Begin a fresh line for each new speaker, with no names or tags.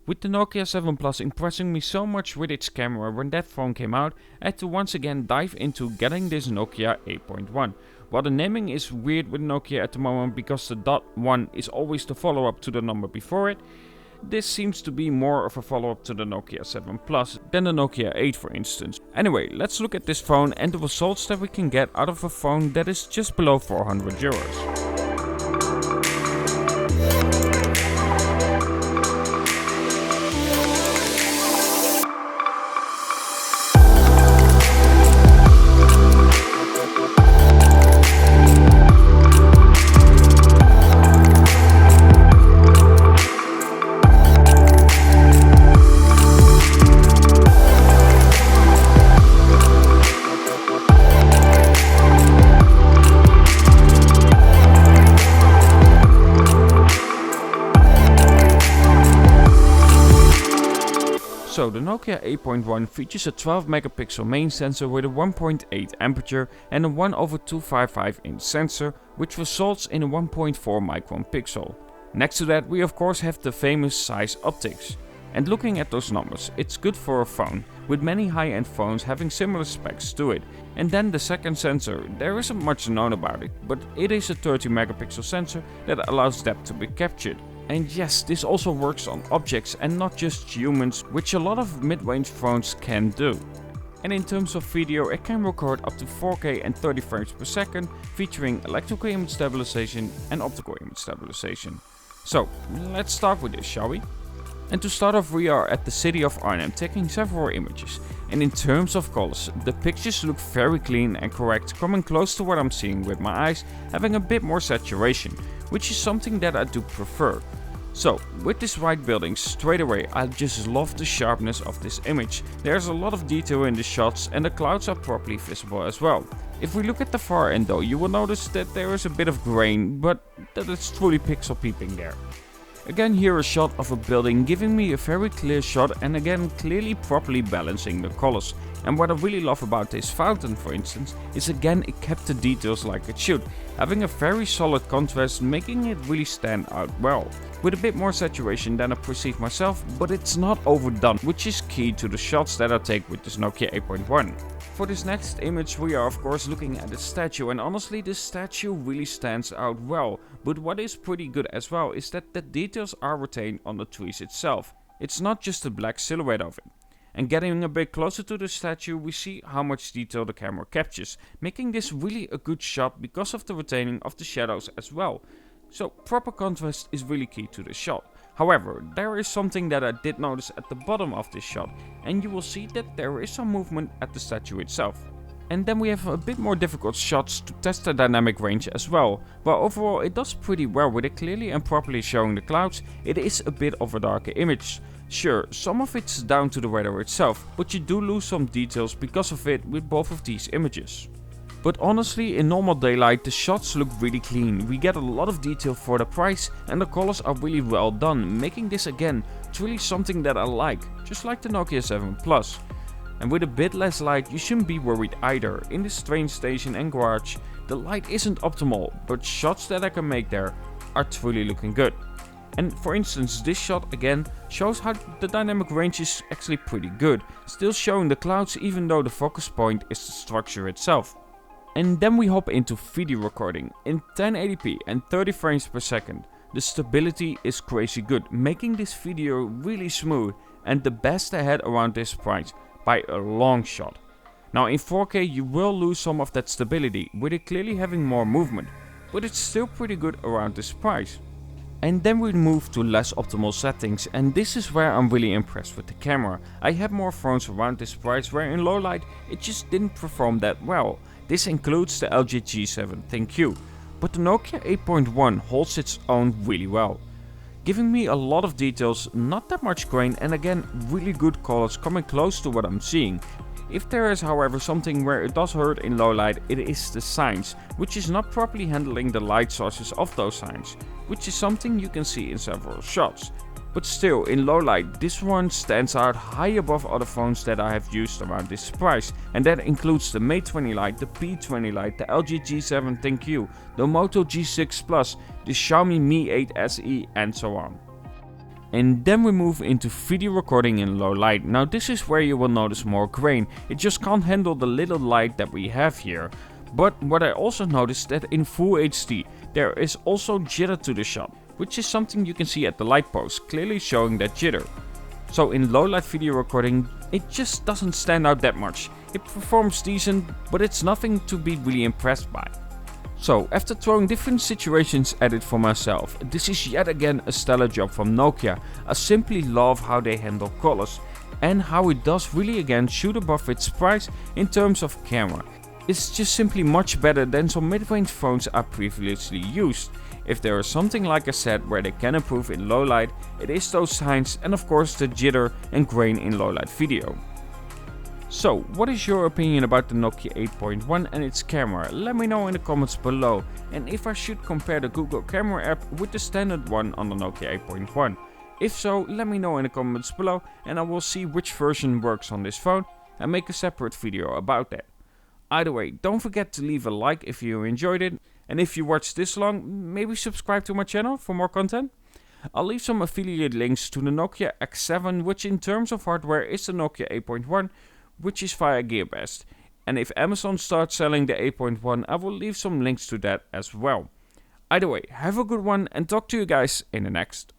With the Nokia 7 Plus impressing me so much with its camera when that phone came out, I had to once again dive into getting this Nokia 8.1. While the naming is weird with Nokia at the moment because the .1 is always the follow-up to the number before it, this seems to be more of a follow-up to the Nokia 7 Plus than the Nokia 8 for instance. Anyway, let's look at this phone and the results that we can get out of a phone that is just below 400 euros. So the Nokia 8.1 features a 12 megapixel main sensor with a 1.8 aperture and a 1/255 inch sensor, which results in a 1.4 micron pixel. Next to that we of course have the famous zeiss optics. And looking at those numbers, it's good for a phone, with many high-end phones having similar specs to it. And then the second sensor, there isn't much known about it, but it is a 30 megapixel sensor that allows depth to be captured. And yes, this also works on objects and not just humans, which a lot of mid-range phones can do. And in terms of video, it can record up to 4K and 30 frames per second, featuring electrical image stabilization and optical image stabilization. So, let's start with this, shall we? And to start off, we are at the city of Arnhem taking several images. And in terms of colors, the pictures look very clean and correct, coming close to what I'm seeing with my eyes, having a bit more saturation, which is something that I do prefer. So, with this white building, straight away I just love the sharpness of this image. There's a lot of detail in the shots and the clouds are properly visible as well. If we look at the far end though, you will notice that there is a bit of grain, but that it's truly pixel peeping there. Again, here a shot of a building giving me a very clear shot and again clearly properly balancing the colors. And what I really love about this fountain for instance is again it kept the details like it should, having a very solid contrast making it really stand out well. With a bit more saturation than I perceive myself, but it's not overdone, which is key to the shots that I take with this Nokia 8.1. For this next image we are of course looking at a statue, and honestly this statue really stands out well. But what is pretty good as well is that the details are retained on the trees itself. It's not just a black silhouette of it. And getting a bit closer to the statue we see how much detail the camera captures, making this really a good shot because of the retaining of the shadows as well. So proper contrast is really key to the shot. However, there is something that I did notice at the bottom of this shot, and you will see that there is some movement at the statue itself. And then we have a bit more difficult shots to test the dynamic range as well. While overall it does pretty well with it clearly and properly showing the clouds, it is a bit of a darker image. Sure, some of it's down to the weather itself, but you do lose some details because of it with both of these images. But honestly, in normal daylight the shots look really clean, we get a lot of detail for the price and the colors are really well done, making this again truly something that I like, just like the Nokia 7 Plus. And with a bit less light you shouldn't be worried either. In this train station and garage the light isn't optimal, but shots that I can make there are truly looking good. And for instance this shot again shows how the dynamic range is actually pretty good, still showing the clouds even though the focus point is the structure itself. And then we hop into video recording in 1080p and 30 frames per second. The stability is crazy good, making this video really smooth and the best ahead around this price by a long shot. Now in 4K you will lose some of that stability with it clearly having more movement, but it's still pretty good around this price. And then we move to less optimal settings, and this is where I'm really impressed with the camera. I have more phones around this price where in low light it just didn't perform that well. This includes the LG G7 ThinQ, but the Nokia 8.1 holds its own really well, giving me a lot of details, not that much grain, and again really good colors coming close to what I'm seeing. If there is however something where it does hurt in low light, it is the signs, which is not properly handling the light sources of those signs, which is something you can see in several shots. But still, in low light, this one stands out high above other phones that I have used around this price, and that includes the Mate 20 Lite, the P20 Lite, the LG G7 ThinQ, the Moto G6 Plus, the Xiaomi Mi 8 SE, and so on. And then we move into video recording in low light. Now this is where you will notice more grain. It just can't handle the little light that we have here. But what I also noticed that in full HD there is also jitter to the shot, which is something you can see at the light post, clearly showing that jitter. So in low light video recording it just doesn't stand out that much. It performs decent, but it's nothing to be really impressed by. So after throwing different situations at it for myself, this is yet again a stellar job from Nokia. I simply love how they handle colors and how it does really again shoot above its price in terms of camera. It's just simply much better than some mid-range phones I previously used. If there is something, like I said, where they can improve in low light, it is those signs and of course the jitter and grain in low light video. So, what is your opinion about the Nokia 8.1 and its camera? Let me know in the comments below. And if I should compare the Google camera app with the standard one on the Nokia 8.1. If so, let me know in the comments below and I will see which version works on this phone and make a separate video about that. Either way, don't forget to leave a like if you enjoyed it. And if you watched this long, maybe subscribe to my channel for more content. I'll leave some affiliate links to the Nokia X7, which in terms of hardware is the Nokia 8.1. Which is via Gearbest. And if Amazon starts selling the 8.1, I will leave some links to that as well. Either way, have a good one and talk to you guys in the next.